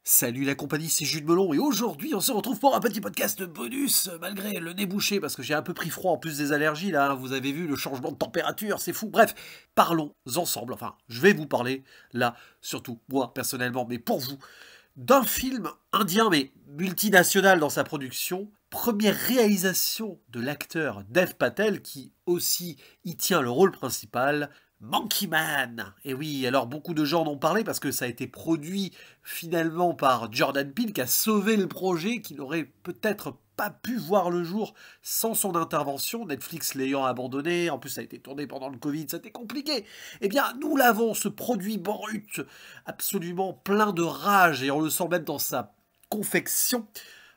Salut la compagnie, c'est Jules Melon et aujourd'hui on se retrouve pour un petit podcast bonus malgré le nez bouché parce que j'ai un peu pris froid en plus des allergies là, hein. Vous avez vu le changement de température, c'est fou. Bref, parlons ensemble, enfin je vais vous parler là, surtout moi personnellement, mais pour vous, d'un film indien mais multinational dans sa production. Première réalisation de l'acteur Dev Patel qui aussi y tient le rôle principal. Monkey Man. Et oui, alors beaucoup de gens en ont parlé parce que ça a été produit finalement par Jordan Peele qui a sauvé le projet, qui n'aurait peut-être pas pu voir le jour sans son intervention, Netflix l'ayant abandonné, en plus ça a été tourné pendant le Covid, c'était compliqué. Eh bien, nous l'avons, ce produit brut, absolument plein de rage, et on le sent même dans sa confection,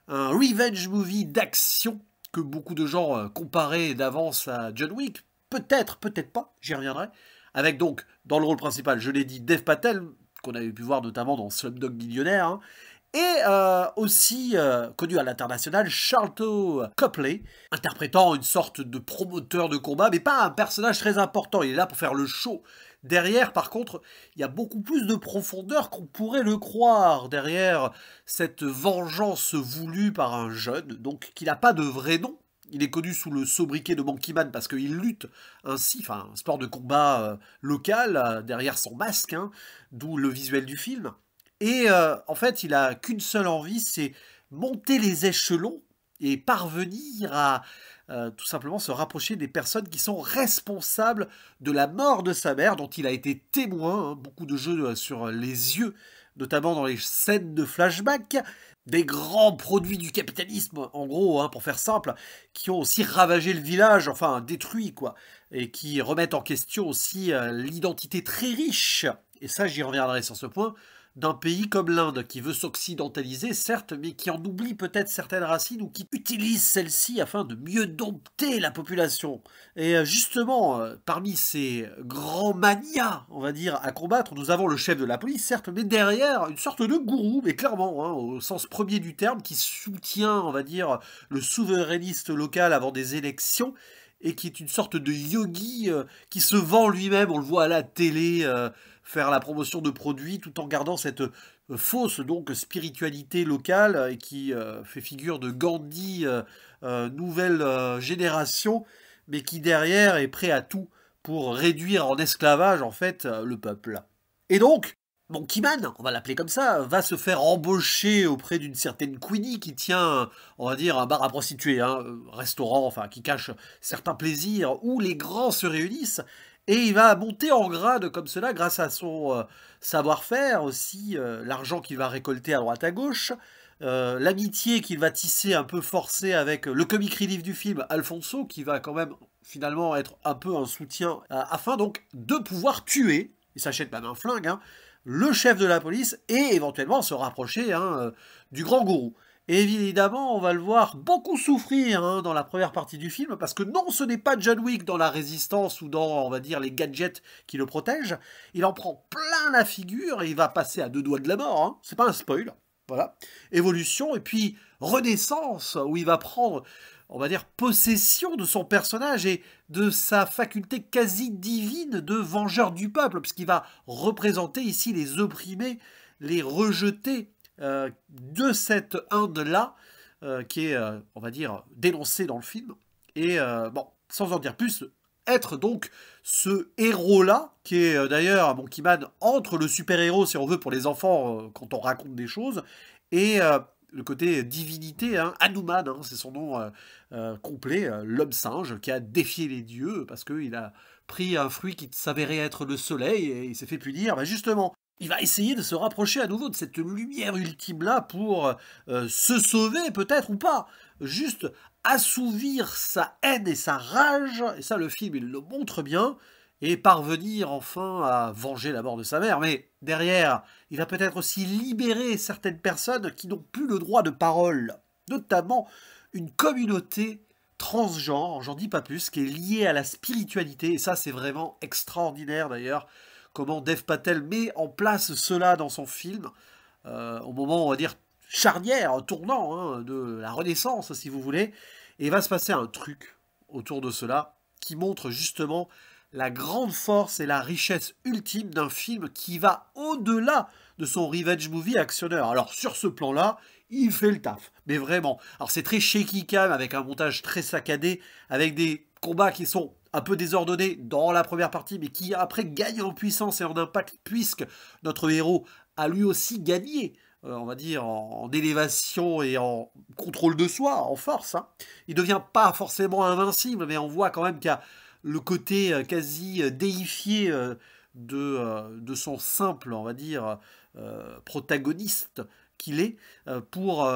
un revenge movie d'action que beaucoup de gens comparaient d'avance à John Wick. Peut-être, peut-être pas, j'y reviendrai. Avec donc, dans le rôle principal, je l'ai dit, Dev Patel, qu'on avait pu voir notamment dans Slumdog Millionnaire, hein, et aussi connu à l'international, Sharlto Copley, interprétant une sorte de promoteur de combat, mais pas un personnage très important, il est là pour faire le show. Derrière, par contre, il y a beaucoup plus de profondeur qu'on pourrait le croire, derrière cette vengeance voulue par un jeune, donc qui n'a pas de vrai nom. Il est connu sous le sobriquet de Monkey Man parce qu'il lutte ainsi, enfin, un sport de combat local, derrière son masque, hein, d'où le visuel du film. Et en fait, il a qu'une seule envie, c'est monter les échelons et parvenir à tout simplement se rapprocher des personnes qui sont responsables de la mort de sa mère, dont il a été témoin, hein, beaucoup de jeux sur les yeux, notamment dans les scènes de flashback, des grands produits du capitalisme, en gros, hein, pour faire simple, qui ont aussi ravagé le village, enfin détruit, quoi, et qui remettent en question aussi l'identité très riche, et ça j'y reviendrai sur ce point, d'un pays comme l'Inde, qui veut s'occidentaliser, certes, mais qui en oublie peut-être certaines racines, ou qui utilise celles-ci afin de mieux dompter la population. Et justement, parmi ces grands manias, on va dire, à combattre, nous avons le chef de la police, certes, mais derrière, une sorte de gourou, mais clairement, hein, au sens premier du terme, qui soutient, on va dire, le souverainiste local avant des élections, et qui est une sorte de yogi qui se vend lui-même, on le voit à la télé, faire la promotion de produits tout en gardant cette fausse donc spiritualité locale et qui fait figure de Gandhi nouvelle génération, mais qui derrière est prêt à tout pour réduire en esclavage en fait le peuple. Et donc, Monkey Man, on va l'appeler comme ça, va se faire embaucher auprès d'une certaine Queenie qui tient, on va dire, un bar à prostituées, hein, restaurant, enfin, qui cache certains plaisirs où les grands se réunissent. Et il va monter en grade comme cela grâce à son savoir-faire, aussi l'argent qu'il va récolter à droite à gauche, l'amitié qu'il va tisser un peu forcée avec le comic relief du film, Alfonso, qui va quand même finalement être un peu un soutien, afin donc de pouvoir tuer, il s'achète même un flingue, hein, le chef de la police et éventuellement se rapprocher hein, du grand gourou. Et évidemment, on va le voir beaucoup souffrir hein, dans la première partie du film, parce que non, ce n'est pas John Wick dans la résistance ou dans, on va dire, les gadgets qui le protègent. Il en prend plein la figure et il va passer à deux doigts de la mort. Hein. C'est pas un spoil. Voilà. Évolution et puis renaissance, où il va prendre, on va dire, possession de son personnage et de sa faculté quasi divine de vengeur du peuple, puisqu'il va représenter ici les opprimés, les rejetés de cette Inde-là, qui est, on va dire, dénoncée dans le film. Et bon, sans en dire plus, être donc ce héros-là, qui est d'ailleurs, Monkey Man, entre le super-héros, si on veut, pour les enfants, quand on raconte des choses, et le côté divinité, hein, Hanuman, hein, c'est son nom complet, l'homme singe, qui a défié les dieux, parce qu'il a pris un fruit qui s'avérait être le soleil, et il s'est fait punir, bah justement, il va essayer de se rapprocher à nouveau de cette lumière ultime-là pour se sauver, peut-être, ou pas. Juste assouvir sa haine et sa rage, et ça, le film, il le montre bien, et parvenir enfin à venger la mort de sa mère. Mais derrière, il va peut-être aussi libérer certaines personnes qui n'ont plus le droit de parole, notamment une communauté transgenre, j'en dis pas plus, qui est liée à la spiritualité, et ça, c'est vraiment extraordinaire d'ailleurs, comment Dev Patel met en place cela dans son film, au moment, on va dire, charnière, tournant, hein, de la Renaissance, si vous voulez, et il va se passer un truc autour de cela, qui montre justement la grande force et la richesse ultime d'un film qui va au-delà de son revenge movie actionneur. Alors sur ce plan-là, il fait le taf, mais vraiment. Alors c'est très shaky cam, avec un montage très saccadé, avec des combats qui sont un peu désordonnés dans la première partie, mais qui après gagnent en puissance et en impact, puisque notre héros a lui aussi gagné, on va dire, en élévation et en contrôle de soi, en force. Hein. Il ne devient pas forcément invincible, mais on voit quand même qu'il y a le côté quasi déifié de son simple, on va dire, protagoniste qu'il est, pour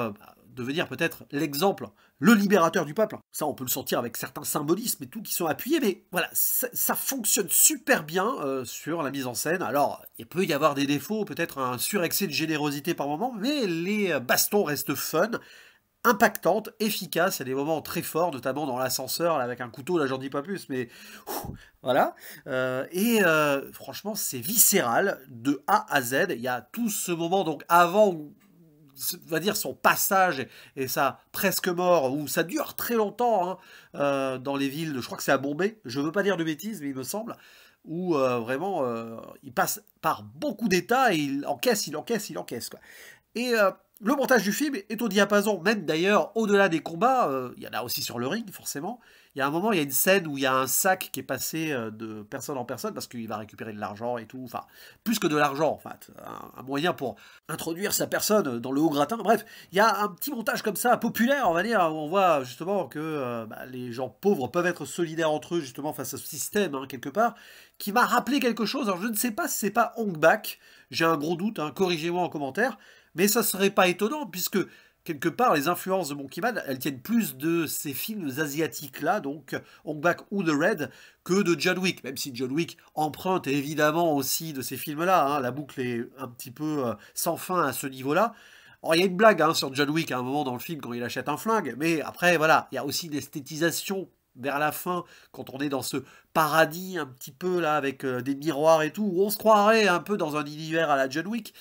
devenir peut-être l'exemple, le libérateur du peuple. Ça, on peut le sentir avec certains symbolismes et tout qui sont appuyés, mais voilà, ça fonctionne super bien sur la mise en scène. Alors, il peut y avoir des défauts, peut-être un surexcès de générosité par moment, mais les bastons restent fun, impactantes, efficaces. Il y a des moments très forts, notamment dans l'ascenseur, là, avec un couteau, là j'en dis pas plus, mais voilà. Franchement, c'est viscéral de A à Z. Il y a tout ce moment, donc avant, on va dire son passage et sa presque mort, où ça dure très longtemps hein, dans les villes, je crois que c'est à Bombay, je veux pas dire de bêtises, mais il me semble, où vraiment il passe par beaucoup d'états et il encaisse, il encaisse, il encaisse. Quoi. Et le montage du film est au diapason, même d'ailleurs au-delà des combats, il y en a aussi sur le ring forcément. Il y a un moment, il y a une scène où il y a un sac qui est passé de personne en personne parce qu'il va récupérer de l'argent et tout, enfin plus que de l'argent en fait, un moyen pour introduire sa personne dans le haut gratin. Bref, il y a un petit montage comme ça populaire, on va dire, où on voit justement que les gens pauvres peuvent être solidaires entre eux justement face à ce système hein, quelque part, qui m'a rappelé quelque chose. Alors je ne sais pas si c'est pas Hong Bak, j'ai un gros doute, hein, corrigez-moi en commentaire. Mais ça serait pas étonnant, puisque quelque part, les influences de Monkey Man, elles tiennent plus de ces films asiatiques-là, donc Hong Bak ou The Raid, que de John Wick, même si John Wick emprunte évidemment aussi de ces films-là, hein, la boucle est un petit peu sans fin à ce niveau-là. Alors, il y a une blague hein, sur John Wick à un moment dans le film quand il achète un flingue, mais après, voilà, il y a aussi une esthétisation vers la fin, quand on est dans ce paradis un petit peu là, avec des miroirs et tout, où on se croirait un peu dans un univers à la John Wick,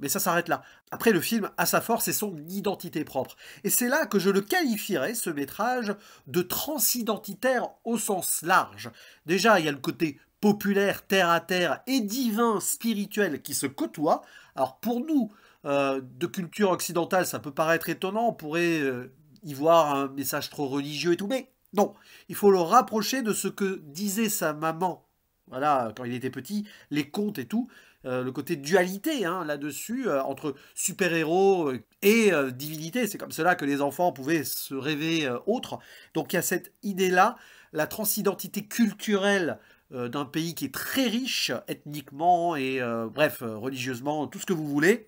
mais ça s'arrête là. Après, le film a sa force et son identité propre. Et c'est là que je le qualifierais, ce métrage, de transidentitaire au sens large. Déjà, il y a le côté populaire, terre-à-terre et divin, spirituel qui se côtoient. Alors pour nous, de culture occidentale, ça peut paraître étonnant, on pourrait y voir un message trop religieux et tout, mais non, il faut le rapprocher de ce que disait sa maman, voilà, quand il était petit, les contes et tout, le côté dualité hein, là-dessus, entre super-héros et divinité. C'est comme cela que les enfants pouvaient se rêver autres. Donc il y a cette idée-là, la transidentité culturelle d'un pays qui est très riche ethniquement et bref, religieusement, tout ce que vous voulez.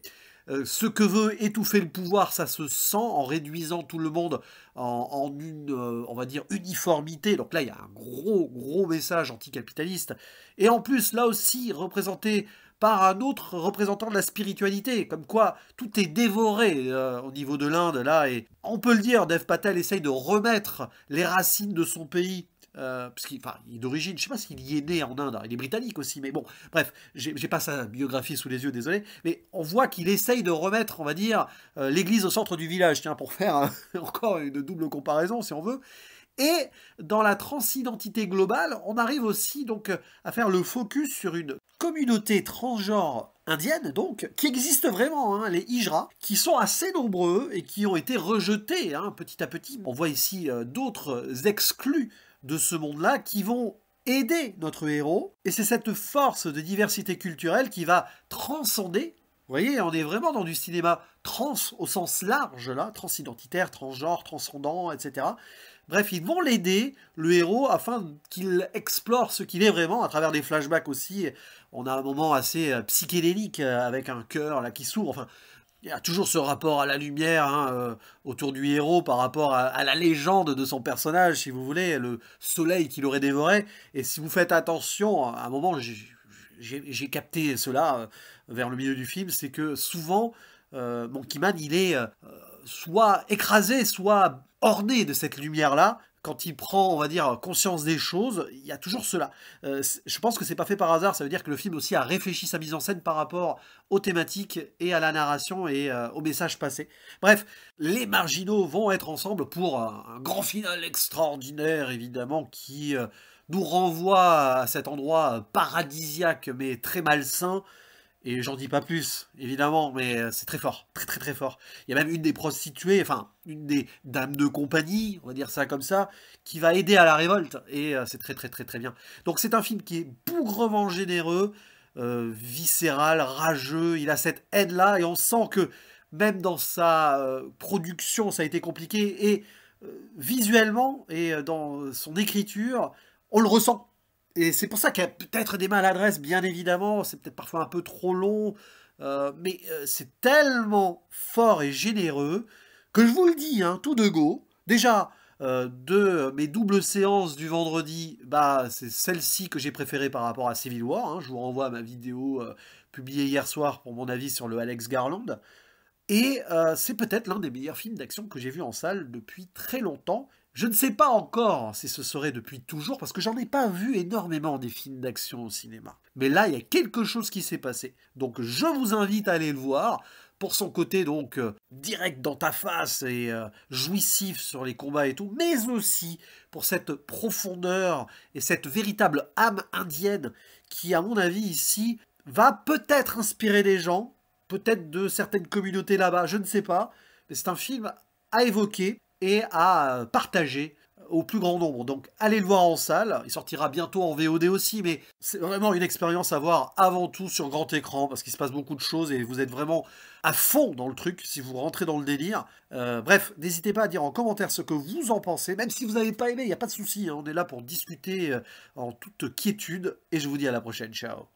Ce que veut étouffer le pouvoir, ça se sent en réduisant tout le monde en une, on va dire, uniformité. Donc là, il y a un gros message anticapitaliste. Et en plus, là aussi, représenté par un autre représentant de la spiritualité, comme quoi tout est dévoré au niveau de l'Inde, là, et on peut le dire, Dev Patel essaye de remettre les racines de son pays il est d'origine, je sais pas s'il y est né en Inde, hein, il est britannique aussi, mais bon, bref, j'ai pas sa biographie sous les yeux, désolé, mais on voit qu'il essaye de remettre, on va dire, l'église au centre du village, tiens, pour faire encore une double comparaison, si on veut. Et dans la transidentité globale, on arrive aussi donc à faire le focus sur une communauté transgenre indienne, donc, qui existe vraiment, hein, les Hijras, qui sont assez nombreux et qui ont été rejetés hein, petit à petit. On voit ici d'autres exclus de ce monde-là qui vont aider notre héros. Et c'est cette force de diversité culturelle qui va transcender. Vous voyez, on est vraiment dans du cinéma trans au sens large, là, transidentitaire, transgenre, transcendant, etc. Bref, ils vont l'aider, le héros, afin qu'il explore ce qu'il est vraiment, à travers des flashbacks aussi. On a un moment assez psychédélique, avec un cœur là qui s'ouvre, enfin... Il y a toujours ce rapport à la lumière hein, autour du héros par rapport à la légende de son personnage, si vous voulez, le soleil qui l'aurait dévoré. Et si vous faites attention, à un moment, j'ai capté cela vers le milieu du film, c'est que souvent, Monkey Man, il est soit écrasé, soit orné de cette lumière-là. Quand il prend, on va dire, conscience des choses, il y a toujours cela. Je pense que c'est pas fait par hasard, ça veut dire que le film aussi a réfléchi sa mise en scène par rapport aux thématiques et à la narration et au message passé. Bref, les marginaux vont être ensemble pour un grand final extraordinaire, évidemment, qui nous renvoie à cet endroit paradisiaque mais très malsain. Et j'en dis pas plus, évidemment, mais c'est très fort, très très très fort. Il y a même une des prostituées, enfin, une des dames de compagnie, on va dire ça comme ça, qui va aider à la révolte, et c'est très très très très bien. Donc c'est un film qui est bougrement généreux, viscéral, rageux, il a cette haine-là, et on sent que même dans sa production, ça a été compliqué, et visuellement, et dans son écriture, on le ressent. Et c'est pour ça qu'il y a peut-être des maladresses, bien évidemment, c'est peut-être parfois un peu trop long, mais c'est tellement fort et généreux que je vous le dis, hein, tout de go. Déjà, de mes doubles séances du vendredi, bah, c'est celle-ci que j'ai préférée par rapport à Civil War. Hein. Je vous renvoie à ma vidéo publiée hier soir pour mon avis sur le Alex Garland. Et c'est peut-être l'un des meilleurs films d'action que j'ai vu en salle depuis très longtemps. Je ne sais pas encore si ce serait depuis toujours, parce que j'en ai pas vu énormément des films d'action au cinéma. Mais là, il y a quelque chose qui s'est passé. Donc je vous invite à aller le voir, pour son côté donc direct dans ta face et jouissif sur les combats et tout, mais aussi pour cette profondeur et cette véritable âme indienne qui, à mon avis, ici, va peut-être inspirer des gens, peut-être de certaines communautés là-bas, je ne sais pas, mais c'est un film à évoquer et à partager au plus grand nombre. Donc allez le voir en salle, il sortira bientôt en VOD aussi, mais c'est vraiment une expérience à voir avant tout sur grand écran, parce qu'il se passe beaucoup de choses et vous êtes vraiment à fond dans le truc si vous rentrez dans le délire. Bref, n'hésitez pas à dire en commentaire ce que vous en pensez, même si vous n'avez pas aimé, il n'y a pas de souci, hein, on est là pour discuter en toute quiétude, et je vous dis à la prochaine, ciao.